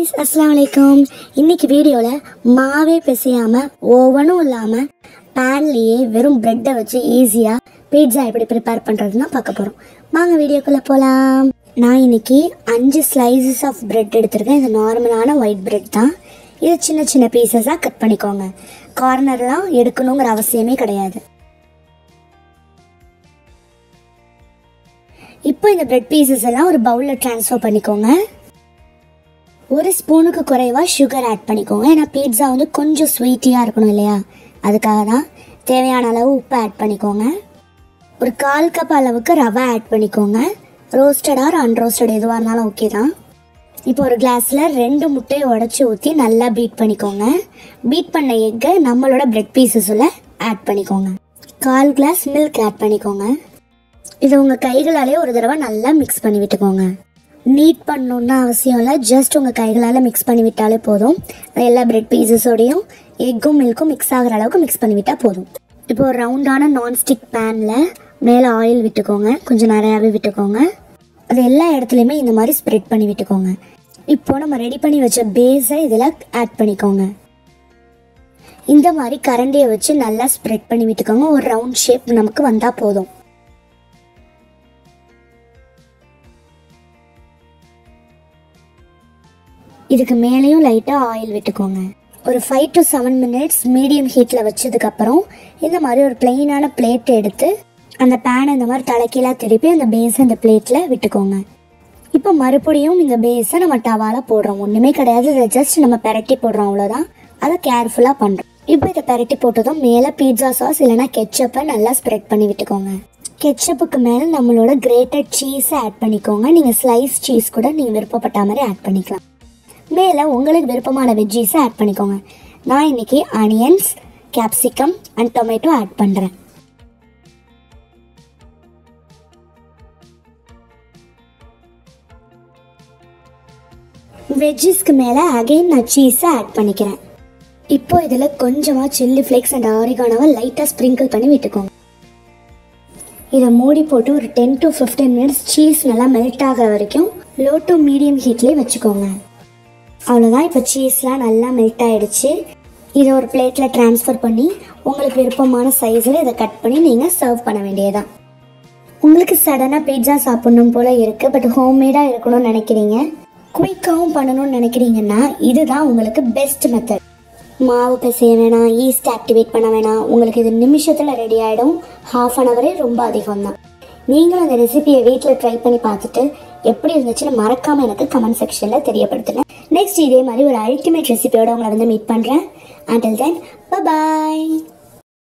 guys, Assalamualaikum. இன்னைக்கு வீடியோல மாவே பிசையாம ஓவனும் இல்லாம பேன்லயே வெறும் பிரெட்டை வச்சு ஈஸியா பீட்சா எப்படி ப்ரிப்பேர் பண்றதுன்னு பார்க்க போறோம். வாங்க வீடியோக்குள்ள போலாம். நான் இன்னைக்கு 5 ஸ்லைசஸ் ஆஃப் பிரெட் எடுத்துருக்கேன். இது நார்மலான ஒயிட் பிரெட் தான். இது சின்ன சின்ன பீசஸா கட் பண்ணிக்கோங்க. கார்னர்லாம் எடுக்கணுங்கிற அவசியமே கிடையாது. இப்போ இந்த பிரெட் பீசஸ் எல்லாம் ஒரு பவுல்ல ட்ரான்ஸ்ஃபர் பண்ணிக்கோங்க. ஒரு ஸ்பூனுக்கு குறைவா சுகர் ஆட் பண்ணிக்கோங்க. ஏன்னா பீட்சா வந்து கொஞ்சம் ஸ்வீட்டியாக இருக்கணும் இல்லையா, அதுக்காக தான். தேவையான அளவு உப்பு ஆட் பண்ணிக்கோங்க. ஒரு 1/4 கப் அளவுக்கு ரவை ஆட் பண்ணிக்கோங்க. ரோஸ்டட் ஆர் அன்ரோஸ்டட் எதுவாக இருந்தாலும் ஓகே தான். இப்போ ஒரு கிளாஸில் 2 முட்டையை உடச்சி ஊற்றி நல்லா பீட் பண்ணிக்கோங்க. பீட் பண்ண எக்கை நம்மளோட பிரெட் பீசஸில் ஆட் பண்ணிக்கோங்க. 1/4 கிளாஸ் மில்க் ஆட் பண்ணிக்கோங்க. இதை உங்கள் கைகளாலே ஒரு தடவை நல்லா மிக்ஸ் பண்ணி விட்டுக்கோங்க. நீட் பண்ணணுன்னு அவசியம் இல்லை, ஜஸ்ட் உங்கள் கைகளால் மிக்ஸ் பண்ணி விட்டாலே போதும். எல்லா பிரெட் பீசஸோடையும் எக்கும் மில்க்கும் மிக்ஸ் ஆகிற அளவுக்கு மிக்ஸ் பண்ணி விட்டால் போதும். இப்போ ஒரு ரவுண்டான நான்ஸ்டிக் பேனில் மேலே ஆயில் விட்டுக்கோங்க. கொஞ்சம் நிறையாவே விட்டுக்கோங்க. அது எல்லா இடத்துலையுமே இந்த மாதிரி ஸ்ப்ரெட் பண்ணி விட்டுக்கோங்க. இப்போ நம்ம ரெடி பண்ணி வச்ச பேஸை இதில் ஆட் பண்ணிக்கோங்க. இந்த மாதிரி கரண்டியை வச்சு நல்லா ஸ்ப்ரெட் பண்ணி விட்டுக்கோங்க. ஒரு ரவுண்ட் ஷேப் நமக்கு வந்தால் போதும். இதுக்கு மேலேயும் லைட்டாக ஆயில் விட்டுக்கோங்க. ஒரு 5 to 7 minutes மீடியம் ஹீட்டில் வச்சதுக்கப்புறம் இந்த மாதிரி ஒரு பிளெயினான பிளேட் எடுத்து அந்த பேனை இந்த மாதிரி தலைக்கீழாக திருப்பி அந்த பேஸை இந்த பிளேட்டில் விட்டுக்கோங்க. இப்போ மறுபடியும் இந்த பேஸை நம்ம டவாவில் போடுறோம். ஒன்றுமே கிடையாது, இதை ஜஸ்ட் நம்ம பெரட்டி போடுறோம், அவ்வளோதான். அதை கேர்ஃபுல்லாக பண்ணுறோம். இப்போ இதை பெரட்டி போட்டதும் மேலே பீட்சா சாஸ் இல்லைனா கெச்சப்பை நல்லா ஸ்ப்ரெட் பண்ணி விட்டுக்கோங்க. கெச்சப்புக்கு மேலே நம்மளோட கிரேட்டட் சீஸை ஆட் பண்ணிக்கோங்க. நீங்கள் ஸ்லைஸ் சீஸ் கூட நீங்கள் விருப்பப்பட்ட மாதிரி ஆட் பண்ணிக்கலாம். மேலே உங்களுக்கு விருப்பமான வெஜ்ஜீஸை ஆட் பண்ணிக்கோங்க. நான் இன்னைக்கு onions, capsicum and tomato add பண்ணுறேன். வெஜ்ஜீஸ்க்கு மேலே அகைன் நான் சீஸை ஆட் பண்ணிக்கிறேன். இப்போ இதில் கொஞ்சமாக சில்லி ஃப்ளேக்ஸ் அண்ட் ஆரிகானோவை லைட்டாக ஸ்ப்ரிங்கிள் பண்ணி விட்டுக்கோங்க. இதை மூடி போட்டு ஒரு 10 to 15 minutes சீஸ் நல்லா மெல்ட் ஆகிற வரைக்கும் லோ டு மீடியம் ஹீட்லேயே வச்சுக்கோங்க. அவ்வளோதான். இப்போ சீஸ்லாம் நல்லா மெல்ட் ஆகிடுச்சு. இதை ஒரு பிளேட்டில் ட்ரான்ஸ்ஃபர் பண்ணி உங்களுக்கு விருப்பமான சைஸில் இதை கட் பண்ணி நீங்கள் சர்வ் பண்ண வேண்டியதான். உங்களுக்கு சடனாக பீட்சா சாப்பிட்ணும் போல் இருக்குது, பட் ஹோம்மேடாக இருக்கணும்னு நினைக்கிறீங்க, குயிக்காகவும் பண்ணணும்னு நினைக்கிறீங்கன்னா இதுதான் உங்களுக்கு பெஸ்ட் மெத்தட். மாவு பிசைய வேணாம், ஈஸ்ட் ஆக்டிவேட் பண்ண வேணாம், உங்களுக்கு இது நிமிஷத்தில் ரெடி ஆகிடும். 1/2 hour ரொம்ப அதிகம் தான். நீங்களும் அந்த ரெசிபியை வீட்டில் ட்ரை பண்ணி பார்த்துட்டு எப்படி இருந்துச்சுன்னு மறக்காமல் எனக்கு கமெண்ட் செக்ஷனில் தெரியப்படுத்துங்க. நெக்ஸ்ட் இதே மாதிரி ஒரு அல்டிமேட் ரெசிபியோட உங்களை வந்து மீட் பண்ணுறேன். Until then, bye bye.